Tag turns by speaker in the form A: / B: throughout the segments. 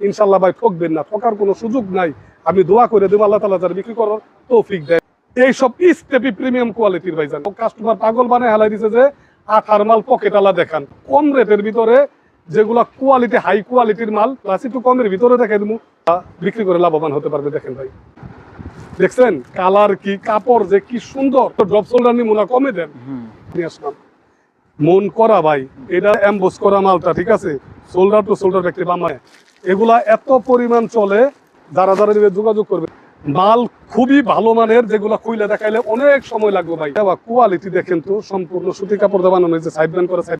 A: ইনশাল্লাহ ভাই ঠকবেন না, ঠকার কোনো সুযোগ নাই। আমি দোয়া করে দেবো আল্লাহ তাআলা যারা বিক্রি করার তৌফিক দেয়। এইসব স্টেপি প্রিমিয়াম কোয়ালিটির ভাইজান, কাস্টমার পাগল বানায় হালাই দিছে যে আঠার মাল পকেট আলা দেখান, কম রেটের ভিতরে যেগুলা কোয়ালিটি হাই কোয়ালিটির মাল প্লাস একটু কমের ভিতরে দেখে দেবো, বিক্রি করে লাভবান হতে পারবে। দেখেন ভাই, দেখছেন কালার কি, কাপড় যে কি সুন্দর। ড্রপ শোল্ডার নিমুনা কমে দেন নিয়ে আসলাম, মন করা ভাই, এটা এমবোস করা মালটা, ঠিক আছে, শোল্ডার টু শোল্ডার ব্যক্তি বামায় এগুলা এত পরিমাণ চলে, যারা যারা নিবে যোগাযোগ করবে। মাল খুবই ভালো মানের, যেগুলা খুইলে দেখাইলে অনেক সময় লাগবে ভাই। কোয়ালিটি দেখেন তো, সম্পূর্ণ সুতি কাপড় দিয়ে বানানো হয়েছে, সাইড ব্যান্ড করে সাইড,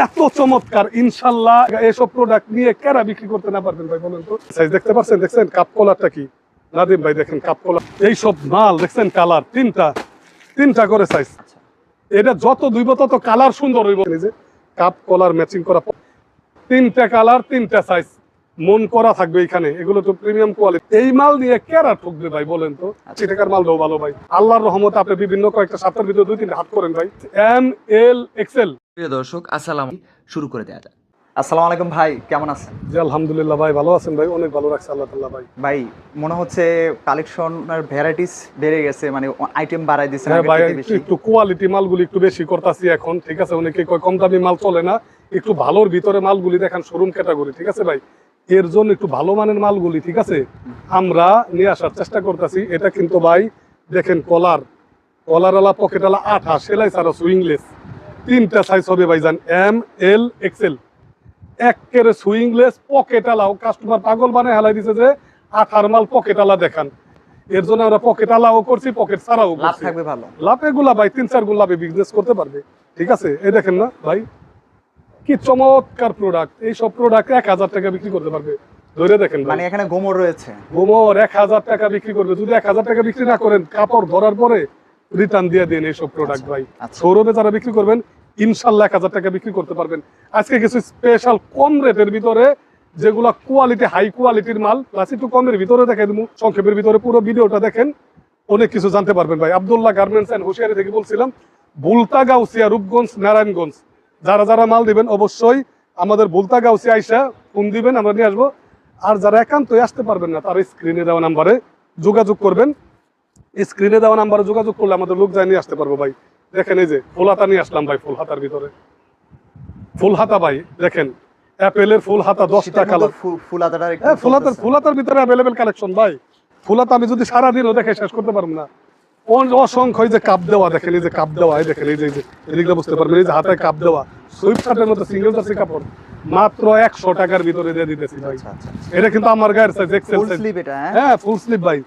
A: এত চমৎকার। ইনশাল্লাহ এসব প্রোডাক্ট নিয়ে কারা বিক্রি করতে না পারবেন ভাই বলেন তো। সাইজ দেখতে পাচ্ছেন, দেখছেন কাপ কলারটা কি নাদিম ভাই, দেখেন কাপ কলার, এইসব মাল দেখছেন কালার তিনটা করে সাইজ। এটা যত দুইব তত কালার সুন্দর হইব। যে কাপ কলার ম্যাচিং করা, তিনটা কালার তিনটা সাইজ, মন করা থাকবে এখানে। এগুলো তো প্রিমিয়াম কোয়ালিটি। এই মাল নিয়ে কেরা ঠকবে ভাই বলেন তো। 80 টাকার মালটাও ভালো ভাই, আল্লাহর রহমতে আপনি বিভিন্ন কয়েকটা সপ্তাহের ভিতরে 2-3 হাত করেন ভাই। M L XL.
B: প্রিয় দর্শক, শুরু করে দেওয়া যাক। আসসালামু আলাইকুম ভাই, কেমন আছেন?
A: জি আলহামদুলিল্লাহ ভাই, ভালো আছেন ভাই? অনেক ভালো রাখছে আল্লাহ তাআলা ভাই।
B: ভাই মনে হচ্ছে কালেকশনের ভ্যারাইটিস বেড়ে গেছে, মানে আইটেম বাড়াই দিয়েছেন।
A: হ্যাঁ ভাই, একটু কোয়ালিটি মালগুলি একটু বেশি করতেছি এখন, ঠিক আছে। অনেকে কয় কম দামি মাল চলে না, একটু ভালোর ভিতরে মালগুলি দেখান, শোরুম ক্যাটাগরি, ঠিক আছে ভাই। এর জন্য একটু ভালো মানের মালগুলি, ঠিক আছে, আমরা নিয়ে আসার চেষ্টা করতেছি। এটা কিন্তু ভাই দেখেন কলারওয়ালা পকেটওয়ালা 8 সেলাই ছাড়া সুইংলেস, তিনটা সাইজ হবে ভাইজান, এম এল এক্সেল। একেবারে সুইংলেস পকেটওয়ালাও কাস্টমার পাগল বানায় হালাই দিছে যে 8 মাল পকেটওয়ালা দেখান। এর জন্য আমরা পকেটওয়ালাও করছি, পকেট ছাড়াও করছি।
B: লাভ থাকবে ভালো,
A: লাভ এগুলা ভাই 3-4 গুণ লাভে বিজনেস করতে পারবে, ঠিক আছে। এই দেখেন না ভাই কি চমৎকার প্রোডাক্ট। এইসব প্রোডাক্ট 1000 টাকা বিক্রি করতে পারবে, ধরে দেখেন।
B: মানে এখানে গোমর রয়েছে,
A: গোমর 1000 টাকা বিক্রি করবে। যদি 1000 টাকা বিক্রি না করেন, কাপড় ধরার পরে রিটার্ন দিয়ে দেন এইসব প্রোডাক্ট ভাই। শোরুমে যারা বিক্রি করবেন ইনশাল্লাহ 1000 টাকা বিক্রি করতে পারবেন। আজকে কিছু স্পেশাল কম রেটের ভিতরে যেগুলা কোয়ালিটি হাই কোয়ালিটির মাল প্লাস একটু কমের ভিতরে দেখে দেবো, সংক্ষেপের ভিতরে পুরো ভিডিওটা দেখেন, অনেক কিছু জানতে পারবেন ভাই। আব্দুল্লাহ গার্মেন্টস এন্ড হুশিয়ারি থেকে বলছিলাম, বুলতা গাউসিয়া, রূপগঞ্জ, নারায়ণগঞ্জ। যারা যারা মাল দিবেন অবশ্যই আমাদের বুলতা গাউসিয়া আইসা ফোন দিবেন, আমরা নিয়ে আসবো। আর যারা একান্তই আসতে পারবেন না, তারা স্ক্রিনে দেওয়া নাম্বারে যোগাযোগ করবেন। স্ক্রিনে দেওয়া নাম্বারে যোগাযোগ করলে আমাদের লোক যায় নিয়ে আসতে পারবো ভাই। দেখেন এই যে ফুল হাতা নিয়ে আসলাম ভাই, ফুল হাতার ভিতরে ফুল হাতা ভাই, দেখেন অ্যাপেলের ফুল হাতা 10টা কালার। ফুল হাতার ভিতরে অ্যাভেলেবেল কালেকশন ভাই। ফুল হাতা আমি যদি সারাদিনও দেখে শেষ করতে পারবো না। অসংখ্য যে কাপ দেওয়া, দেখেন এই যে কাপ দেওয়া, এই দেখেন এই যে এদিকটা বুঝতে পারবেন, এই যে হাতে কাপ দেওয়া সুইফট শার্টের মতো সিঙ্গেল জার্সি কাপড় মাত্র 100 টাকার ভিতরে দিয়ে দিতেছি ভাই। এটা কিন্তু আমার গায়ের সাইজ, এক্সেল সাইজ। হ্যাঁ ফুল স্লিভ ভাই,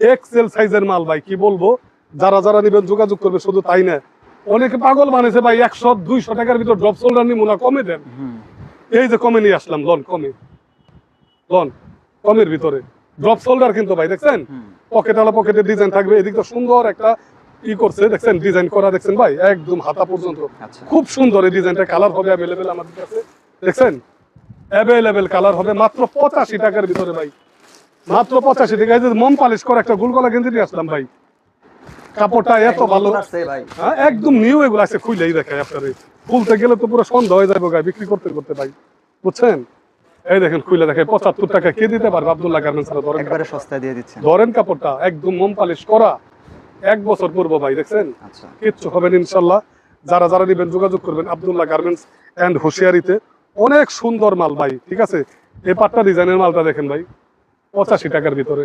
A: এক্সেল সাইজের মাল ভাই। কি বলবো, যারা যারা নিবেন যোগাযোগ করবে। শুধু তাই না, অনেকে পাগল বানিয়েছে ভাই 100-200 টাকার ভিতর ড্রপ শোল্ডার নিমুনা কমে দেন। এই যে কমে নিয়ে আসলাম, লন কমের ভিতরে ড্রপ শোল্ডার কিন্তু ভাই, দেখছেন পকেটওয়ালা, পকেটের ডিজাইন থাকবে। এদিকটা সুন্দর একটা ই করছে, দেখছেন ডিজাইন করা, দেখছেন ভাই একদম হাতা পর্যন্ত খুব সুন্দর এই ডিজাইনটা। কালার হবে অ্যাভেলেবেল আমাদের কাছে, দেখছেন অ্যাভেলেবেল কালার হবে মাত্র 85 টাকার ভিতরে ভাই, মাত্র 85 টাকা। এই যে মম পালিশ করা একটা গোলগলা গেঞ্জি নিয়ে আসলাম ভাই, কাপড়টা এত ভালো, হ্যাঁ একদম নিউ। এগুলো আছে খুইলেই দেখায়, আপনার খুলতে গেলে তো পুরো সন্ধ্যা হয়ে যাবে গায়ে বিক্রি করতে করতে ভাই, বুঝছেন। এই দেখেন খুইলে দেখে 75 টাকা কে দিতে পারবে? আব্দুল্লাহ গার্মেন্টস একবারে সস্তায় দিয়ে দিচ্ছে। ধরেন কাপড়টা একদম মম পালিশ করা, 1 বছর পূর্ব ভাই, দেখছেন কিচ্ছু হবে না ইনশাল্লাহ। যারা যারা নিবেন যোগাযোগ করবেন আব্দুল্লাহ গার্মেন্টস এন্ড হুশিয়ারিতে। অনেক সুন্দর মাল ভাই, ঠিক আছে। এই পাট্টা ডিজাইনের মালটা দেখেন ভাই 85 টাকার ভিতরে।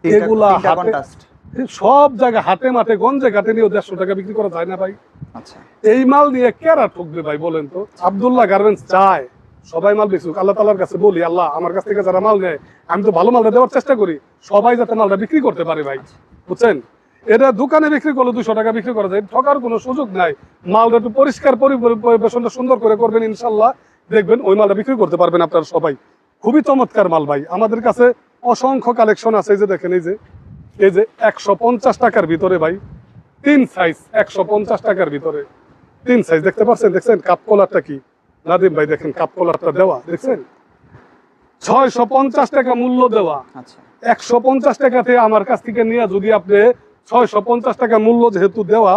A: এগুলা সব জায়গায় হাটে মাঠে গঞ্জে ঘাটে নিয়ে 150 টাকা বিক্রি করা যায় না ভাই। এই মাল নিয়ে কেরা ঠকবে ভাই বলেন তো। আব্দুল্লাহ গার্মেন্টস চায় সবাই মাল বেচুক। আল্লাহ তাআলার কাছে বলি, আল্লাহ আমার কাছ থেকে যারা মাল নেয়, আমি তো ভালো মালটা দেওয়ার চেষ্টা করি, সবাই যাতে মালটা বিক্রি করতে পারে ভাই, বুঝছেন। এটা দোকানে বিক্রি করলে 200 টাকা বিক্রি করা যায়, ঠকার কোনো সুযোগ নাই। মালটা একটু পরিষ্কার পরিবেশনটা সুন্দর করে করবেন, ইনশাল্লাহ দেখবেন ওই মালটা বিক্রি করতে পারবেন আপনারা সবাই। খুবই চমৎকার মাল ভাই, আমাদের কাছে অসংখ্য কালেকশন আছে। এই যে দেখেন এই যে 150 টাকার ভিতরে ভাই 3 সাইজ, 150 টাকার ভিতরে 3 সাইজ দেখতে পাচ্ছেন, দেখছেন কাপ কলারটা কি নাদিম ভাই, দেখেন কাপ কলারটা দেওয়া, দেখছেন 650 টাকা মূল্য দেওয়া। 150 টাকাতে আমার কাছ থেকে নিয়ে যদি আপনি 650 টাকা মূল্য যেহেতু দেওয়া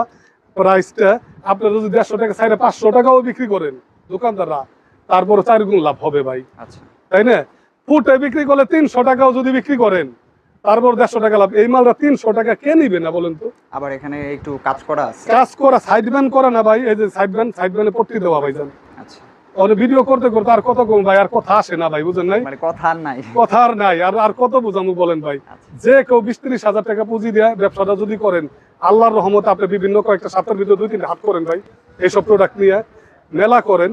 A: প্রাইসটা, আপনারা যদি 150 টাকা 550 টাকাও বিক্রি করেন দোকানদাররা, তারপরে 4 গুণ লাভ হবে ভাই। তাই না? ফুটে বিক্রি করলে 300 টাকাও যদি বিক্রি করেন, তারপর 150 টাকা লাভ। এই মালটা 300 টাকা কে নিবে না বলেন তো?
B: আবার এখানে একটু কাজ করা আছে।
A: কাজ করা সাইডম্যান করা না ভাই, এই যে সাইডম্যানে পট্টি দেওয়া ভাই জান।
B: আচ্ছা,
A: ওরে ভিডিও করতে করতে আর কত কম ভাই, আর কথা আসে না ভাই, বুঝেন নাই?
B: মানে কথা আর নাই।
A: কথা আর নাই, আর কত বুঝামু বলেন ভাই?
B: আচ্ছা।
A: যে কেউ 20-30 হাজার টাকা পুঁজি দিয়ে ব্যবসাটা যদি করেন, আল্লাহর রহমতে আপনি বিভিন্ন কয়েকটা সপ্তাহের ভিতরে 2-3 হাত করেন ভাই, এইসব প্রোডাক্ট নিয়ে মেলা করেন,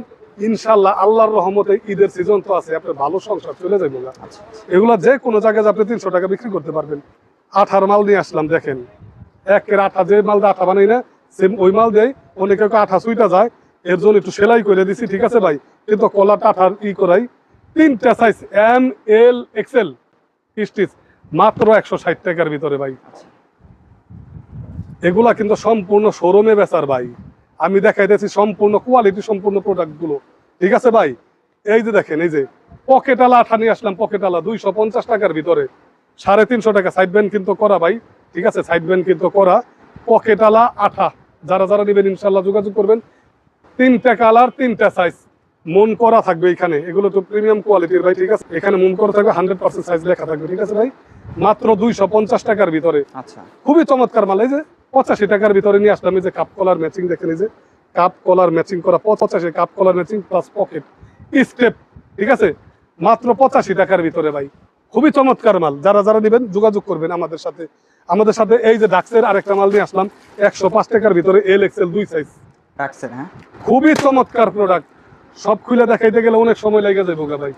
A: ইনশাল্লাহ আল্লাহর রহমতে ঈদের সিজন তো আছে, আপনার ভালো সংসার চলে যাবে না।
B: আচ্ছা,
A: এগুলা যে কোনো জায়গায় আপনি 300 টাকা বিক্রি করতে পারবেন। আঠার মাল নিয়ে আসলাম, দেখেন একের আঠা, যে মাল দিয়ে আঠা বানাই না সেম ওই মাল দেয়, অনেকে আঠা সুইটা যায়, এর জন্য একটু সেলাই করে দিছি, ঠিক আছে ভাই? কিন্তু কলাটা আঠার করাই 3টা সাইজ ML XL স্টিচ মাত্র 160 টাকার ভিতরে ভাই।
B: আচ্ছা।
A: এগুলা কিন্তু সম্পূর্ণ শোরুমে বেচার ভাই, আমি দেখাইতেছি সম্পূর্ণ কোয়ালিটি সম্পূর্ণ প্রোডাক্ট গুলো, ঠিক আছে ভাই? এই যে দেখেন, এই যে পকেটালা আঠা নিয়ে আসলাম, পকেটালা 250 টাকার ভিতরে, 350 টাকা সাইড ব্যান্ড কিন্তু করা ভাই, ঠিক আছে? সাইড ব্যান্ড কিন্তু করা পকেটালা আঠা, যারা যারা নেবেন ইনশাল্লাহ যোগাযোগ করবেন। 3টা কালার 3টা সাইজ, মন করা থাকবে এখানে, এগুলো তো প্রিমিয়াম কোয়ালিটির ভাই, ঠিক আছে? এখানে মন করা থাকবে, 100% সাইজ লেখা থাকবে, ঠিক আছে ভাই? মাত্র 250 টাকার ভিতরে,
B: আচ্ছা,
A: খুবই চমৎকার মাল। এই যে 85 টাকার ভিতরে নিয়ে আসলাম, এই যে কাপ কলার ম্যাচিং দেখেন, এই যে কাপ কলার ম্যাচিং করা 85, cup collar matching plus pocket step, ঠিক আছে? মাত্র 85 টাকার ভিতরে ভাই, খুবই চমৎকার মাল। যারা যারা নেবেন যোগাযোগ করবেন আমাদের সাথে। আমাদের সাথে এই যে ডাক্সের আরেকটা মাল নিয়ে আসলাম 105 টাকার ভিতরে, LXL 2 সাইজ,
B: রাখছেন? হ্যাঁ,
A: খুবই চমৎকার প্রোডাক্ট। সব খুলে দেখাইতে গেলে অনেক সময় লেগে যাবে ভাই,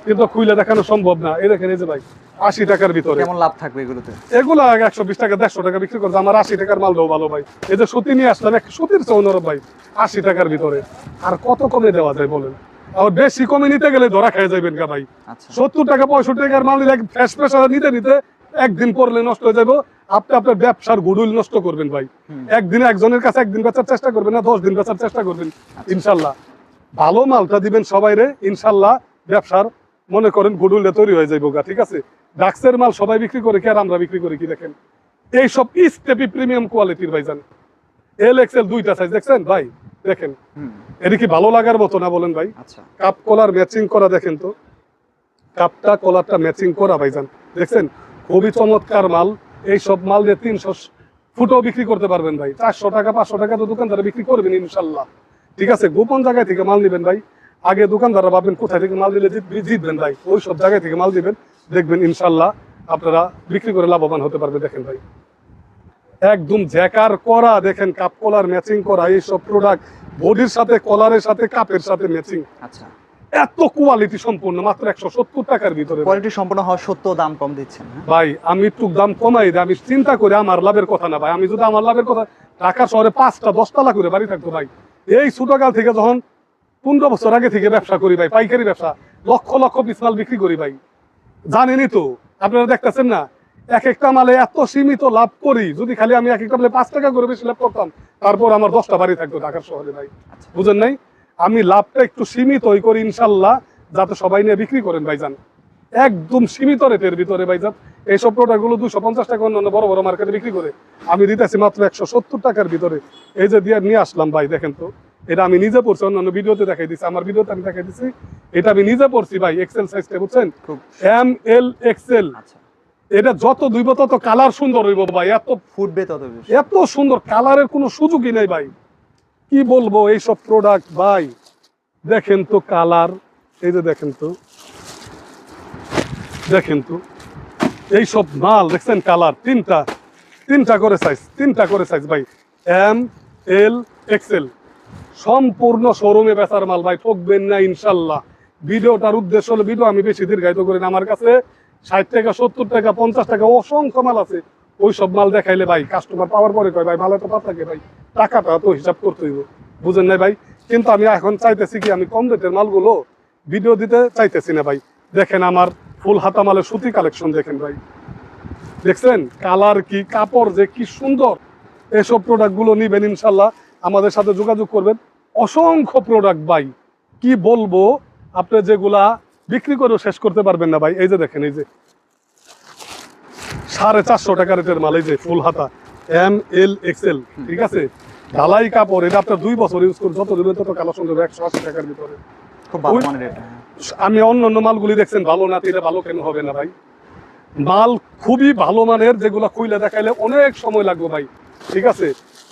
A: কিন্তু খুলে দেখানো সম্ভব না। এই দেখেন, এই যে ভাই 80 টাকার ভিতরে,
B: কেমন লাভ থাকবে এগুলোতে?
A: এগুলো 120 টাকা 150 টাকা বিক্রি করছে, আমার 80 টাকার মাল দাও ভালো ভাই। এই যে সুতি নিয়ে আসলাম, এক সুতির চৌনরব ভাই 80 টাকার ভিতরে, আর কত কমে দেওয়া যায় বলেন? আর বেশি কমে নিতে গেলে ধরা খেয়ে যাবেন গা ভাই।
B: আচ্ছা,
A: 70 টাকা 65 টাকার মাল নিলে ফ্রেশ ফ্রেশ নিতে নিতে একদিন পরলে নষ্ট হয়ে যাবো। আপনি আপনার ব্যবসার গুডউইল নষ্ট করবেন ভাই। একদিনে একজনের কাছে একদিন বেচার চেষ্টা করবেন না, 10 দিন বেচার চেষ্টা করবেন। ইনশাল্লাহ ভালো মালটা দিবেন সবাই রে, ইনশাল্লাহ ব্যবসার মনে করেন গুডউইলটা তৈরি হয়ে যাইব গা, ঠিক আছে? ডাক্সের মাল সবাই বিক্রি করে কি, আর আমরা বিক্রি করি কি? দেখেন এইসব স্টেপি প্রিমিয়াম কোয়ালিটির ভাইজান, LXL 2টা সাইজ দেখছেন ভাই, দেখেন এটা কি ভালো লাগার মতো না বলেন ভাই?
B: আচ্ছা,
A: কাপ কলার ম্যাচিং করা, দেখেন তো কাপটা কলারটা ম্যাচিং করা ভাইজান, দেখছেন খুবই চমৎকার মাল। এই সব মাল দিয়ে 300 ফুটও বিক্রি করতে পারবেন ভাই। 400 টাকা 500 টাকা তো দোকানদারে বিক্রি করবেন ইনশাল্লাহ, ঠিক আছে? গোপন জায়গায় থেকে মাল নিবেন ভাই, আগে দোকানদাররা ভাববেন কোথায় থেকে মাল দিলে জিতবেন ভাই, ওই সব জায়গায় থেকে মাল দিবেন, দেখবেন ইনশাল্লাহ আপনারা বিক্রি করে লাভবান হতে পারবেন। দেখেন ভাই একদম জ্যাকার করা, দেখেন কাপ কলার ম্যাচিং করা, এইসব প্রোডাক্ট বডির সাথে কলারের সাথে কাপের সাথে ম্যাচিং,
B: আচ্ছা,
A: এত কোয়ালিটি সম্পূর্ণ, মাত্র 170 টাকার ভিতরে
B: কোয়ালিটি সম্পূর্ণ হওয়া সত্ত্বেও দাম কম দিচ্ছেন? হ্যাঁ
A: ভাই। আমি একটু দাম কমাই দিই, আমি চিন্তা করি আমার লাভের কথা না ভাই। আমি যদি আমার লাভের কথা, ঢাকা শহরে 5টা 10 তলা করে বাড়ি থাকতো ভাই। এই ছোটকাল থেকে যখন 15 বছর আগে থেকে ব্যবসা করি ভাই, পাইকারি ব্যবসা, লক্ষ লক্ষ পিস মাল বিক্রি করি ভাই, জানেনই তো আপনারা, দেখতেছেন না? এক একটা মালে এত সীমিত লাভ করি, যদি খালি আমি এক একটা মালে 5 টাকা করে বেশি লাভ করতাম, তারপর আমার 10টা বাড়ি থাকতো ঢাকার শহরে ভাই, বুঝেন নাই? আমি লাভটা একটু সীমিতই করি ইনশাল্লাহ, যাতে সবাই নিয়ে বিক্রি করেন ভাইজান, একদম সীমিত রেটের ভিতরে ভাইজান। এইসব প্রোডাক্ট গুলো 250 টাকা অন্যান্য বড় বড় মার্কেটে বিক্রি করে, আমি দিতেছি মাত্র 170 টাকার ভিতরে। এই যে দিয়ে নিয়ে আসলাম ভাই, দেখেন তো এটা আমি নিজে পড়ছি, অন্যান্য ভিডিওতে দেখাই দিচ্ছি, আমার ভিডিওতে আমি দেখাই দিচ্ছি, এটা আমি নিজে পড়ছি ভাই। XL সাইজটা বুঝছেন, ML XL।
B: আচ্ছা,
A: এটা যত ধুইব তত কালার সুন্দর হইব ভাই, এত
B: ফুটবে তত বেশি,
A: এত সুন্দর, কালারের কোনো সুযোগই নেই ভাই। কি বলবো এইসব প্রোডাক্ট ভাই, দেখেন তো কালার, এই যে দেখেন তো, দেখেন তো এইসব মাল দেখছেন, কালার 3টা করে সাইজ, 3টা করে সাইজ ভাই, ML XL, সম্পূর্ণ শোরুমে বেচার মাল ভাই, ঠকবেন না ইনশাল্লাহ। ভিডিওটার উদ্দেশ্য হলো, ভিডিও আমি বেশি দীর্ঘায়িত করি না, আমার কাছে 60 টাকা 70 টাকা 50 টাকা অসংখ্য মাল আছে, ওই সব মাল দেখাইলে ভাই কাস্টমার পাওয়ার পরে কয় ভাই মালে তো পাতাকে ভাই, টাকাটা তো হিসাব করতে হইব, বুঝেন নাই ভাই? কিন্তু আমি এখন চাইতেছি কি, আমি কম রেটের মালগুলো ভিডিও দিতে চাইতেছি না ভাই। দেখেন আমার ফুল হাতা মালের সুতি কালেকশন, দেখেন ভাই, দেখছেন কালার কি, কাপড় যে কি সুন্দর। এসব প্রোডাক্ট গুলো নিবেন ইনশাল্লাহ, আমাদের সাথে যোগাযোগ করবেন। অসংখ্য প্রোডাক্ট ভাই, কি বলবো, আপনি যেগুলা বিক্রি করেও শেষ করতে পারবেন না ভাই। এই যে দেখেন, এই যে 450 টাকা রেটের মাল, এই যে ফুল হাতা ML XL, ঠিক আছে? ঢালাই কাপড়, এটা আপনার 2 বছর ইউজ করে যত দিবেন তত কালার সুন্দর, 180 টাকার ভিতরে,
B: খুব ভালো মানের এটা।
A: আমি অন্য মালগুলি দেখছেন ভালো না, এটা ভালো কেন হবে না ভাই? মাল খুবই ভালো মানের, যেগুলো খুইলে দেখাইলে অনেক সময় লাগবে ভাই। ঠিক আছে,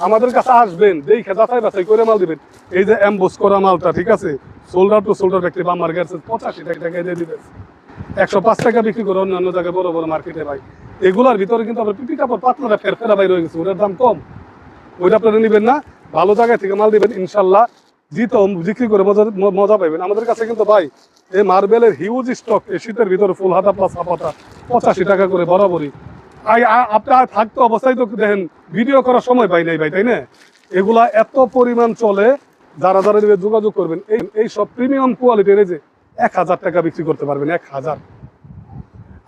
A: আমাদের কাছে আসবেন, দেখে যাচাই বাছাই করে মাল দিবেন। এই যে এমবোস করা মালটা, ঠিক আছে, শোল্ডার টু শোল্ডার ব্যক্তি বাম্মার গেছে 85 টাকা দিয়ে দিবেন, 105 টাকা বিক্রি করে অন্যান্য জায়গায় বড় বড় মার্কেটে ভাই। এগুলার ভিতরে কিন্তু আপনার পিপি কাপড় পাতলা ফেরফেরা বাইরে হয়ে গেছে, ওটার দাম কম, ওইটা আপনারা নিবেন না। ভালো জায়গা থেকে মাল দিবেন, ইনশাল্লাহ জিতো বিক্রি করে মজা পাইবেন। আমাদের কাছে কিন্তু ভাই এই মার্বেলের হিউজ স্টক, এই শীতের ভিতরে ফুল হাতা প্লাস হাফাতা 85 টাকা করে বরাবরই। আপনার থাকতে অবস্থায় তো দেখেন ভিডিও করার সময় পাই নাই ভাই, তাই না? এগুলা এত পরিমাণ চলে, যারা যারা নিবে যোগাযোগ করবেন। এই সব প্রিমিয়াম কোয়ালিটির, এই যে 1000 টাকা বিক্রি করতে পারবেন, 1000।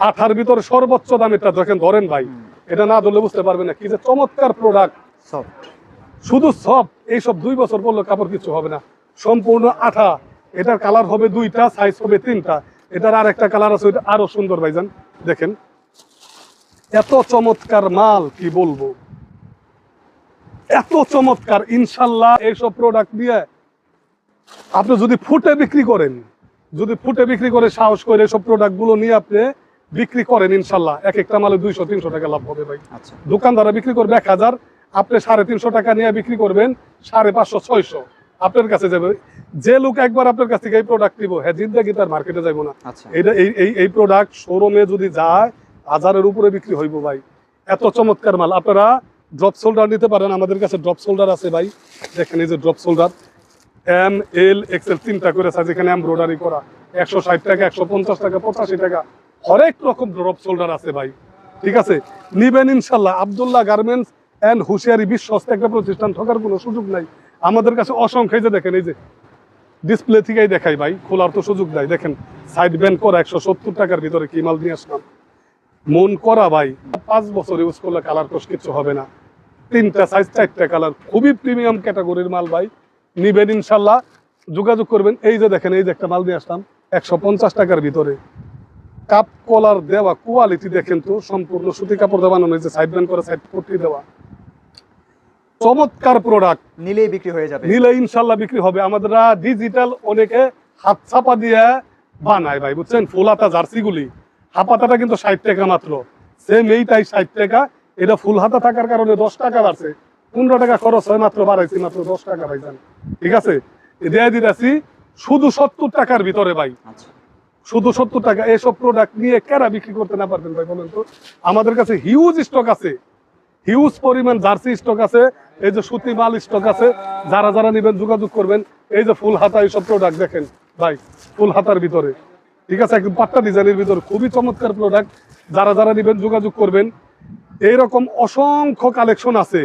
A: আঠার ভিতরে সর্বোচ্চ দামেরটা দেখেন, ধরেন ভাই, এটা না ধরলে বুঝতে পারবেন না কি যে চমৎকার প্রোডাক্ট।
B: সফট,
A: শুধু সব এইসব 2 বছর পরলে কাপড় কিছু হবে না, সম্পূর্ণ আঠা। এটার কালার হবে 2টা, সাইজ হবে 3টা। এটার আর একটা কালার আছে, ওইটা আরো সুন্দর ভাইজান। দেখেন এত চমৎকার মাল, কি বলবো, এত চমৎকার। ইনশাল্লাহ এইসব প্রোডাক্ট দিয়ে আপনি যদি ফুটে বিক্রি করেন, যদি ফুটে বিক্রি করে সাহস করে এসব প্রোডাক্ট গুলো নিয়ে আপনি বিক্রি করেন, ইনশাল্লাহ এক একটা মালে 200-300 টাকা লাভ হবে ভাই।
B: আচ্ছা,
A: দোকানদাররা বিক্রি করবে 1000, আপনি 350 টাকা নিয়ে বিক্রি করবেন 550-600, আপনার কাছে যাবে। যে লোক একবার আপনার কাছ থেকে এই প্রোডাক্ট নিব, হ্যাঁ জিন্দেগি তার মার্কেটে যাইবো না।
B: আচ্ছা,
A: এটা এই প্রোডাক্ট শোরুমে যদি যায় 1000-এর উপরে বিক্রি হইব ভাই। এত চমৎকার মাল। আপনারা ড্রপ শোল্ডার নিতে পারেন, আমাদের কাছে ড্রপ শোল্ডার আছে ভাই। দেখেন এই যে drop shoulder, M L XL 3টা করে সাইজ, এখানে এমব্রয়ডারি করা, 160 টাকা, 150 টাকা, 85 টাকা, হরেক রকম ড্রপ শোল্ডার আছে ভাই। ঠিক আছে, নিবেন ইনশাল্লাহ। আব্দুল্লাহ গার্মেন্টস এন্ড হুশিয়ারি বিশ্বস্ত একটা প্রতিষ্ঠান, ঠকার কোনো সুযোগ নাই। আমাদের কাছে অসংখ্য, এই যে দেখেন, এই যে ডিসপ্লে থেকেই দেখাই ভাই, খোলার তো সুযোগ নাই। দেখেন সাইড ব্যান্ড করা, 170 টাকার ভিতরে কি মাল নিয়ে আসলাম, মন করা ভাই। 5 বছর ইউজ করলে কালার কোশ কিছু হবে না। 3টা সাইজ, 4টা কালার, খুবই প্রিমিয়াম ক্যাটাগরির মাল ভাই। নিবেন ইনশাল্লাহ, যোগাযোগ করবেন। এই যে দেখেন, এই যে একটা মাল নিয়ে আসলাম 150 টাকার ভিতরে, কাপ কলার দেওয়া, কোয়ালিটি দেখেন তো, সম্পূর্ণ সুতি কাপড় দিয়ে বানানো, হয়েছে সাইড ব্যান্ড করে সাইড পট্টি দেওয়া, চমৎকার প্রোডাক্ট।
B: নিলেই বিক্রি হয়ে যাবে,
A: নিলে ইনশাল্লাহ বিক্রি হবে। আমাদের ডিজিটাল অনেকে হাত ছাপা দিয়ে বানায় ভাই, বুঝছেন? ফুল হাতা জার্সি গুলি, হাপাতাটা কিন্তু 60 টাকা মাত্র, সেম এইটাই 60 টাকা। এটা ফুল হাতা থাকার কারণে 10 টাকা বাড়ছে, 15 টাকা খরচ হয়, মাত্র বাড়াইছি মাত্র 10 টাকা ভাইজান। ঠিক আছে, দিয়ে দিতেছি শুধু 70 টাকার ভিতরে ভাই,
B: আচ্ছা,
A: শুধু 70 টাকা। এসব প্রোডাক্ট নিয়ে কারা বিক্রি করতে না পারবেন ভাই, বলেন তো? আমাদের কাছে হিউজ স্টক আছে, হিউজ পরিমাণ জার্সি স্টক আছে, এই যে সুতি মাল স্টক আছে। যারা যারা নেবেন যোগাযোগ করবেন। এই যে ফুল হাতা, এইসব প্রোডাক্ট দেখেন ভাই, ফুল হাতার ভিতরে, ঠিক আছে, একদম পাট্টা ডিজাইনের ভিতরে, খুবই চমৎকার প্রোডাক্ট। যারা যারা নেবেন যোগাযোগ করবেন। এইরকম অসংখ্য কালেকশন আছে,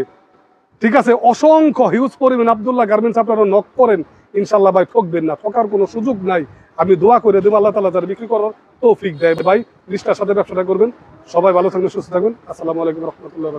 A: ঠিক আছে, অসংখ্য হিউজ পরিমাণ। আব্দুল্লাহ গার্মেন্টস আপনারা নক করেন, ইনশাল্লাহ ভাই ঠকবেন না, ঠকার কোনো সুযোগ নাই। আমি দোয়া করে দেবো আল্লাহ তাআলা যারা বিক্রি করার তৌফিক দেয় ভাই। নিষ্ঠার সাথে ব্যবসাটা করবেন। সবাই ভালো থাকবেন, সুস্থ থাকবেন। আসসালামু আলাইকুম রহমতুল্লাহ।